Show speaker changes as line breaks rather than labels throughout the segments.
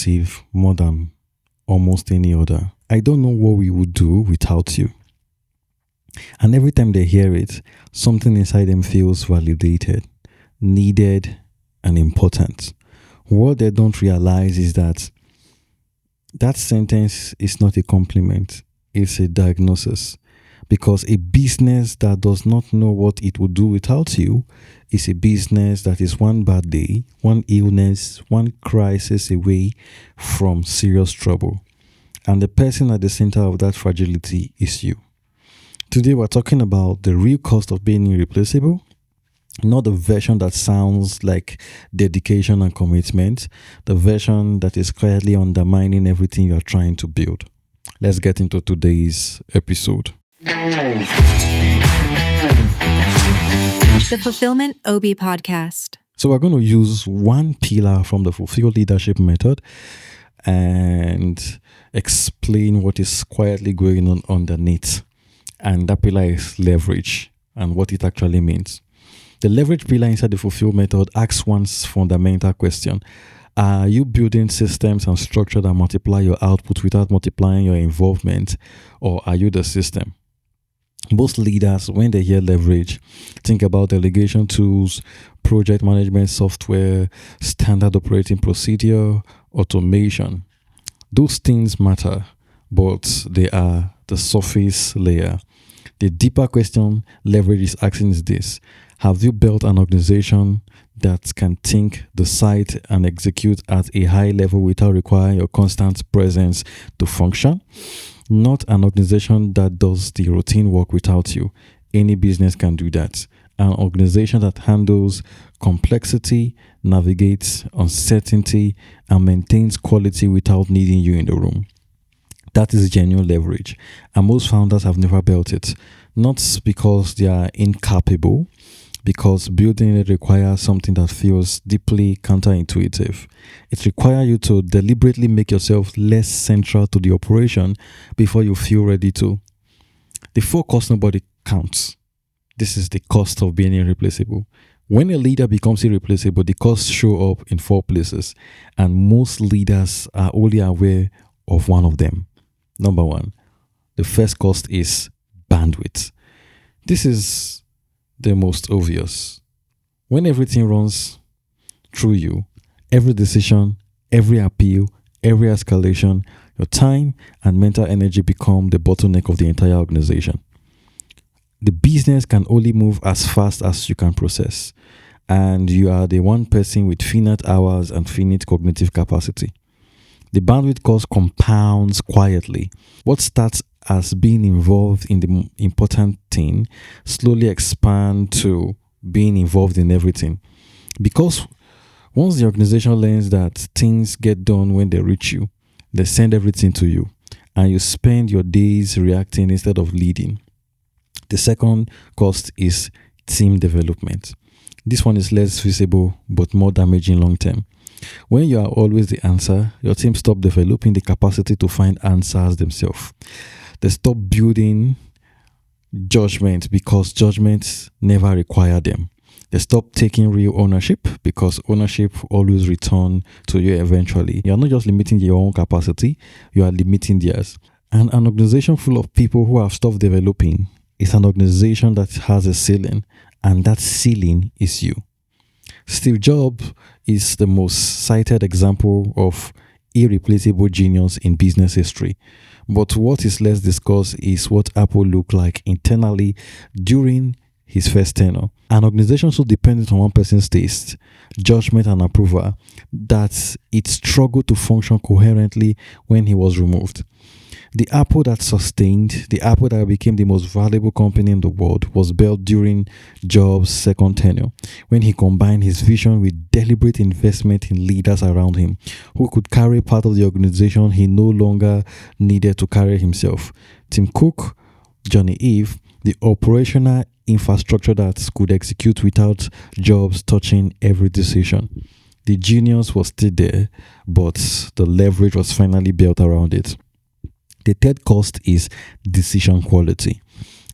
imperative more than almost any other. I don't know what we would do without you. And every time they hear it, something inside them feels validated, needed, and important. What they don't realize is that sentence is not a compliment, it's a diagnosis. Because a business that does not know what it would do without you is a business that is one bad day, one illness, one crisis away from serious trouble. And the person at the center of that fragility is you. Today we're talking about the real cost of being irreplaceable, not the version that sounds like dedication and commitment, the version that is quietly undermining everything you are trying to build. Let's get into today's episode.
The Fulfillment OB Podcast.
So we're going to use one pillar from the Fulfill Leadership Method and explain what is quietly going on underneath. And that pillar is leverage and what it actually means. The leverage pillar inside the Fulfill method asks one fundamental question. Are you building systems and structure that multiply your output without multiplying your involvement, or are you the system? Most leaders, when they hear leverage, think about delegation tools, project management software, standard operating procedure, automation. Those things matter, but they are the surface layer. The deeper question leverage is asking is this: have you built an organization that can think, decide, and execute at a high level without requiring your constant presence to function? Not an organization that does the routine work without you. Any business can do that. An organization that handles complexity, navigates uncertainty, and maintains quality without needing you in the room. That is genuine leverage. And most founders have never built it. Not because they are incapable, because building it requires something that feels deeply counterintuitive. It requires you to deliberately make yourself less central to the operation before you feel ready to. The full cost nobody counts. This is the cost of being irreplaceable. When a leader becomes irreplaceable, the costs show up in 4 places, and most leaders are only aware of one of them. Number 1, the first cost is bandwidth. This is the most obvious. When everything runs through you, every decision, every appeal, every escalation, your time and mental energy become the bottleneck of the entire organization. The business can only move as fast as you can process, and you are the one person with finite hours and finite cognitive capacity. The bandwidth cost compounds quietly. What starts as being involved in the important thing slowly expand to being involved in everything. Because once the organization learns that things get done when they reach you, they send everything to you, and you spend your days reacting instead of leading. The second cost is team development. This one is less visible but more damaging long term. When you are always the answer, your team stop developing the capacity to find answers themselves. They stop building judgment because judgments never require them. They stop taking real ownership because ownership always returns to you eventually. You are not just limiting your own capacity, you are limiting theirs. And an organization full of people who have stopped developing is an organization that has a ceiling, and that ceiling is you. Steve Jobs is the most cited example of irreplaceable genius in business history. But what is less discussed is what Apple looked like internally during his first tenure. An organization so dependent on one person's taste, judgment, and approval that it struggled to function coherently when he was removed. The Apple that sustained, the Apple that became the most valuable company in the world, was built during Jobs' second tenure, when he combined his vision with deliberate investment in leaders around him, who could carry part of the organization he no longer needed to carry himself. Tim Cook, Johnny Ive, the operational infrastructure that could execute without Jobs touching every decision. The genius was still there, but the leverage was finally built around it. The third cost is decision quality.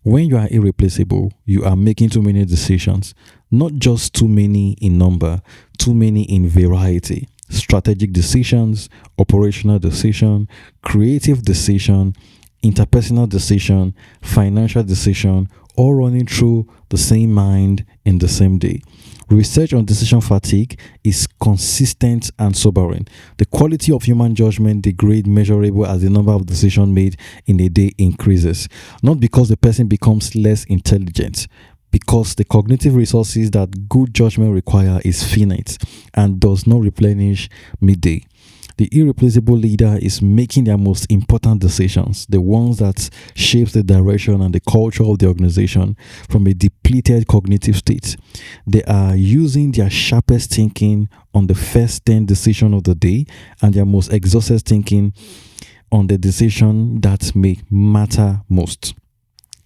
When you are irreplaceable, you are making too many decisions, not just too many in number, too many in variety. strategic decisions, operational decision, creative decision, interpersonal decision, financial decision, all running through the same mind in the same day. Research on decision fatigue is consistent and sobering. The quality of human judgment degrades measurable as the number of decisions made in a day increases. Not because the person becomes less intelligent, because the cognitive resources that good judgment require is finite and does not replenish midday. The irreplaceable leader is making their most important decisions, the ones that shapes the direction and the culture of the organization from a depleted cognitive state. They are using their sharpest thinking on the first 10 decisions of the day and their most exhausted thinking on the decision that may matter most.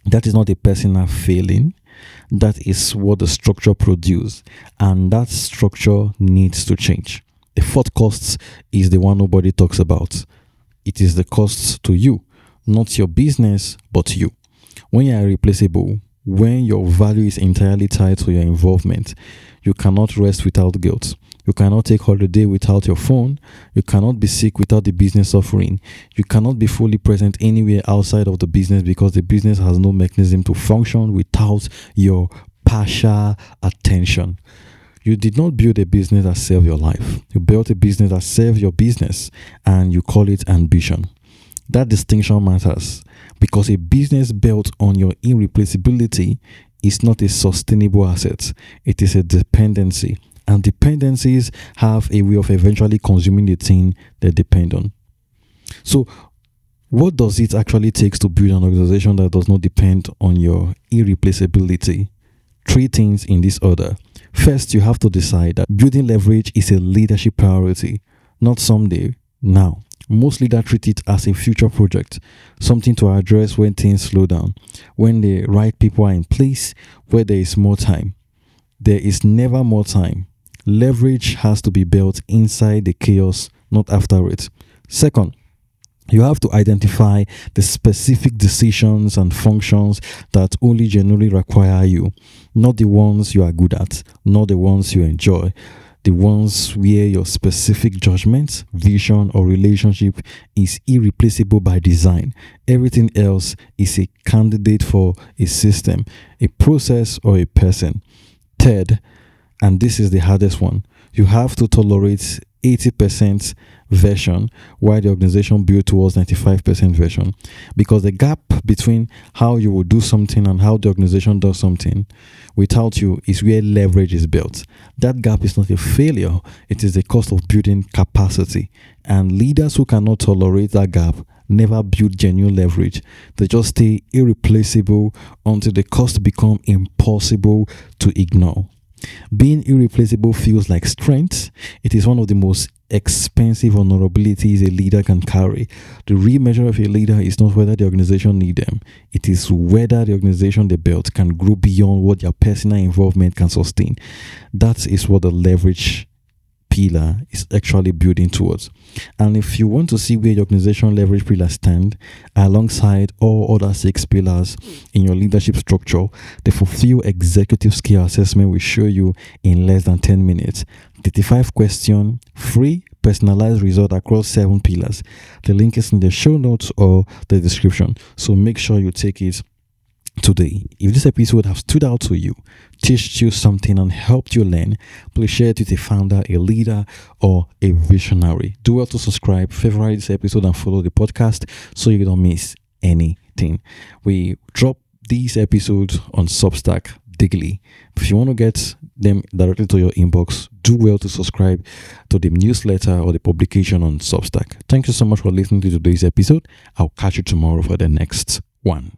That is not a personal failing. That is what the structure produces, and that structure needs to change. The fourth cost is the one nobody talks about. It is the cost to you, not your business, but you. When you are irreplaceable, when your value is entirely tied to your involvement, you cannot rest without guilt. You cannot take holiday without your phone. You cannot be sick without the business suffering. You cannot be fully present anywhere outside of the business because the business has no mechanism to function without your partial attention. You did not build a business that served your life. You built a business that served your business, and you call it ambition. That distinction matters because a business built on your irreplaceability is not a sustainable asset. It is a dependency. And dependencies have a way of eventually consuming the thing they depend on. So, what does it actually take to build an organization that does not depend on your irreplaceability? 3 things in this order. First, you have to decide that building leverage is a leadership priority, not someday, now. Most leaders treat it as a future project, something to address when things slow down, when the right people are in place, where there is more time. There is never more time. Leverage has to be built inside the chaos, not after it. Second, you have to identify the specific decisions and functions that only genuinely require you, not the ones you are good at, not the ones you enjoy, the ones where your specific judgment, vision, or relationship is irreplaceable by design. Everything else is a candidate for a system, a process, or a person. Third, and this is the hardest one, you have to tolerate 80% version while the organization built towards 95% version, because the gap between how you will do something and how the organization does something without you is where leverage is built. That gap is not a failure, it is the cost of building capacity, and leaders who cannot tolerate that gap never build genuine leverage. They just stay irreplaceable until the cost become impossible to ignore. Being irreplaceable feels like strength. It is one of the most expensive vulnerabilities a leader can carry. The real measure of a leader is not whether the organization needs them. It is whether the organization they built can grow beyond what their personal involvement can sustain. That is what the leverage pillar is actually building towards. And if you want to see where your organization leverage pillar stand alongside all other 6 pillars in your leadership structure, the Fulfill Executive Skill Assessment will show you in less than 10 minutes. 35 question, free, personalized result across 7 pillars. The link is in the show notes or the description. So make sure you take it today. If this episode has stood out to you, teached you something and helped you learn, please share it with a founder, a leader, or a visionary. Do well to subscribe, favorite this episode, and follow the podcast so you don't miss anything. We drop these episodes on Substack daily. If you want to get them directly to your inbox, do well to subscribe to the newsletter or the publication on Substack. Thank you so much for listening to today's episode. I'll catch you tomorrow for the next one.